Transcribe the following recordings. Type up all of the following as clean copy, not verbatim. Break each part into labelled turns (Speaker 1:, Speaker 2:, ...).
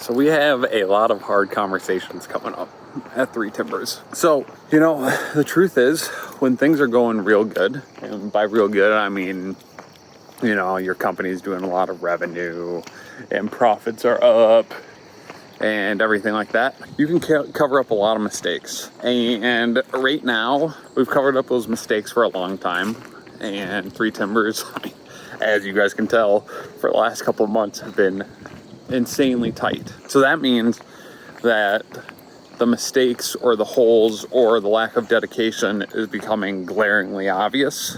Speaker 1: So we have a lot of hard conversations coming up at Three Timbers. So, the truth is, when things are going real good, and by real good, I mean, your company's doing a lot of revenue and profits are up and everything like that, you can cover up a lot of mistakes. And right now, we've covered up those mistakes for a long time. And Three Timbers, as you guys can tell, for the last couple of months have been insanely tight. So that means that the mistakes or the holes or the lack of dedication is becoming glaringly obvious.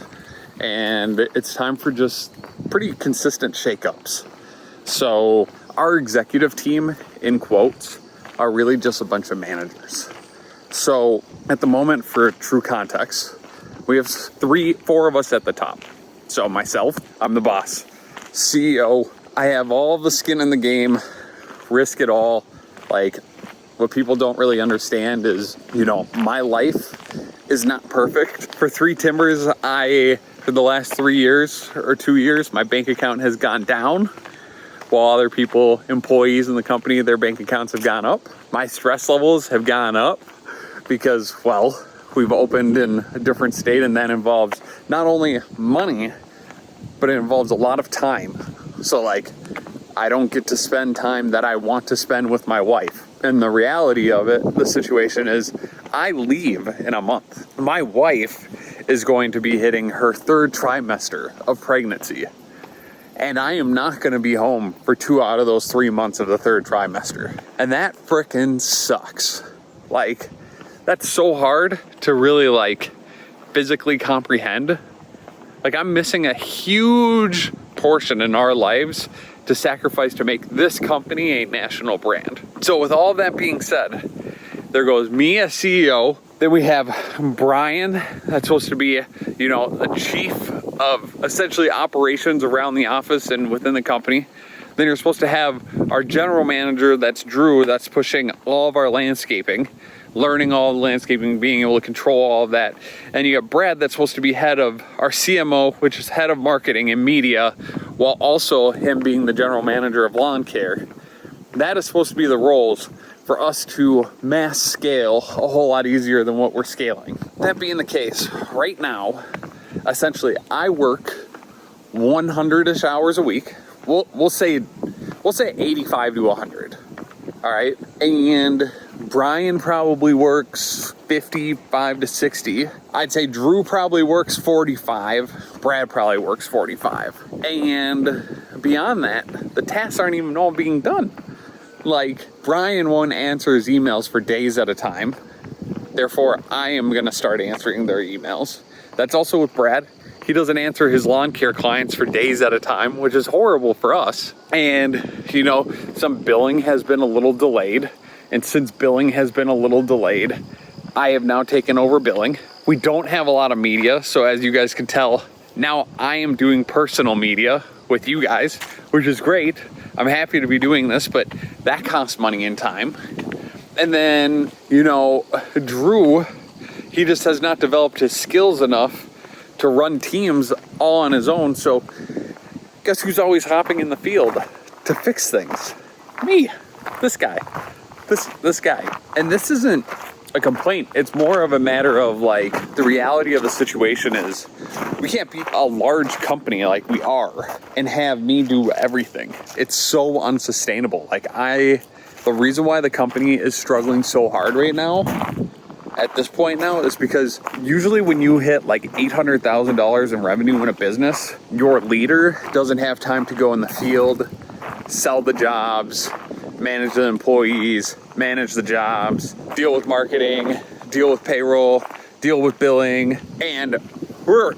Speaker 1: And it's time for just pretty consistent shakeups. So our executive team, in quotes, are really just a bunch of managers. So at the moment, for true context, we have 4 of us at the top. So myself, I'm the boss, CEO. I have all the skin in the game, risk it all. Like, what people don't really understand is, my life is not perfect. For Three Timbers, for the last 3 years or 2 years, my bank account has gone down, while other people, employees in the company, their bank accounts have gone up. My stress levels have gone up because, we've opened in a different state, and that involves not only money, but it involves a lot of time. So I don't get to spend time that I want to spend with my wife. And the reality of it, the situation is, I leave in a month. My wife is going to be hitting her 3rd trimester of pregnancy. And I am not going to be home for 2 out of those 3 months of the 3rd trimester. And that frickin' sucks. That's so hard to really physically comprehend. I'm missing a huge portion in our lives to sacrifice to make this company a national brand. So with all that being said, there goes me as CEO. Then we have Brian, that's supposed to be, the chief of essentially operations around the office and within the company. Then you're supposed to have our general manager, that's Drew, that's pushing all of our landscaping, learning all the landscaping, being able to control all of that. And you have Brad, that's supposed to be head of our CMO, which is head of marketing and media, while also him being the general manager of lawn care. That is supposed to be the roles for us to mass scale a whole lot easier than what we're scaling. That being the case, right now, essentially, I work 100-ish hours a week. We'll say 85 to 100. All right, and Brian probably works 55 to 60. I'd say Drew probably works 45. Brad probably works 45. And beyond that, the tasks aren't even all being done. Brian won't answer his emails for days at a time. Therefore, I am going to start answering their emails. That's also with Brad. He doesn't answer his lawn care clients for days at a time, which is horrible for us. And, some billing has been a little delayed. And since billing has been a little delayed, I have now taken over billing. We don't have a lot of media. So as you guys can tell, now I am doing personal media with you guys, which is great. I'm happy to be doing this, but that costs money and time. And then, Drew, he just has not developed his skills enough to run teams all on his own. So guess who's always hopping in the field to fix things? Me, this guy, this guy. And this isn't a complaint. It's more of a matter of the reality of the situation is we can't be a large company like we are and have me do everything. It's so unsustainable. The reason why the company is struggling so hard right now at this point now is because usually when you hit $800,000 in revenue in a business, your leader doesn't have time to go in the field, sell the jobs, manage the employees, manage the jobs, deal with marketing, deal with payroll, deal with billing, and we're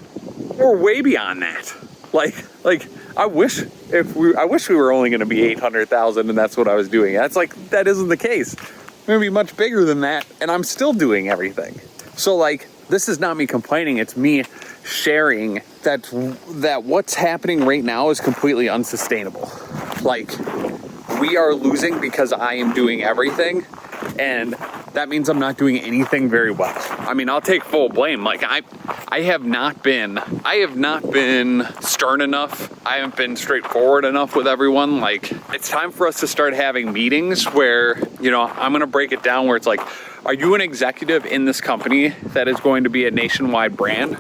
Speaker 1: way beyond that. I wish we were only going to be 800,000 and that's what I was doing. That isn't the case. I'm going to be much bigger than that, and I'm still doing everything. So this is not me complaining, it's me sharing that what's happening right now is completely unsustainable. We are losing because I am doing everything, and that means I'm not doing anything very well. I mean, I'll take full blame. Like I have not been stern enough. I haven't been straightforward enough with everyone. Like, it's time for us to start having meetings where, I'm going to break it down where it's like, are you an executive in this company that is going to be a nationwide brand,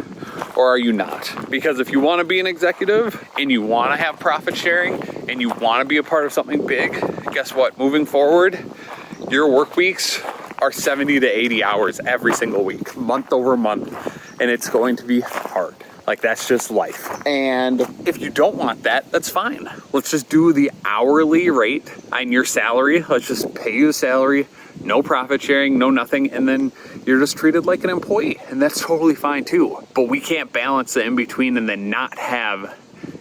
Speaker 1: or are you not? Because if you want to be an executive and you want to have profit sharing and you want to be a part of something big, guess what? Moving forward, your work weeks are 70 to 80 hours every single week, month over month, and it's going to be hard. Like, that's just life. And if you don't want that, that's fine. Let's just do the hourly rate on your salary. Let's just pay you the salary, no profit sharing, no nothing, and then you're just treated like an employee, and that's totally fine too. But we can't balance the in-between and then not have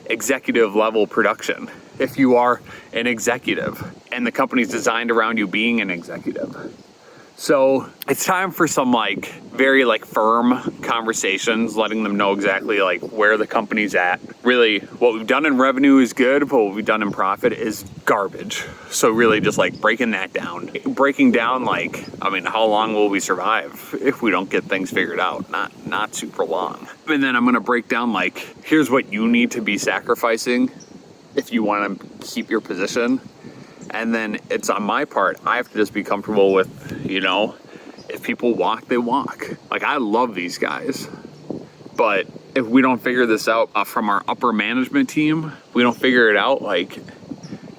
Speaker 1: executive level production if you are an executive and the company's designed around you being an executive. So it's time for some very firm conversations, letting them know exactly where the company's at. Really, what we've done in revenue is good, but what we've done in profit is garbage. So really just breaking that down. Breaking down how long will we survive if we don't get things figured out? Not super long. And then I'm gonna break down here's what you need to be sacrificing if you wanna keep your position. And then it's on my part. I have to just be comfortable with, if people walk, they walk. I love these guys. But if we don't figure this out from our upper management team, we don't figure it out,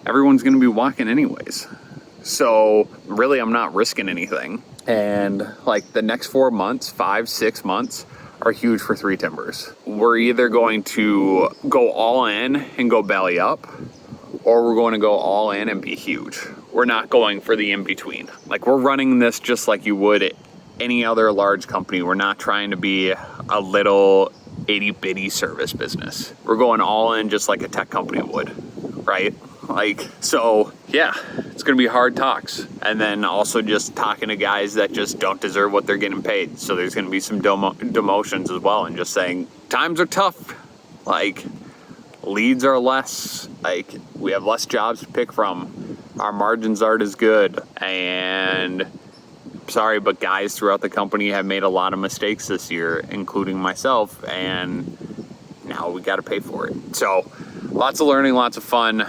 Speaker 1: everyone's going to be walking anyways. So really, I'm not risking anything. And the next 4 months, 5, 6 months are huge for 3 Timbers. We're either going to go all in and go belly up, or we're going to go all in and be huge. We're not going for the in-between. We're running this just like you would any other large company. We're not trying to be a little itty-bitty service business. We're going all in just like a tech company would, right? So yeah, it's gonna be hard talks. And then also just talking to guys that just don't deserve what they're getting paid. So there's gonna be some demotions as well, and just saying, times are tough. Leads are less, we have less jobs to pick from. Our margins aren't as good. And sorry, but guys throughout the company have made a lot of mistakes this year, including myself, and now we got to pay for it. So lots of learning, lots of fun.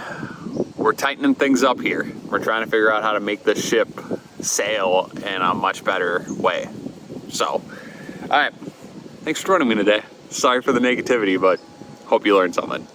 Speaker 1: We're tightening things up here. We're trying to figure out how to make this ship sail in a much better way. So, all right. Thanks for joining me today. Sorry for the negativity, but hope you learned something.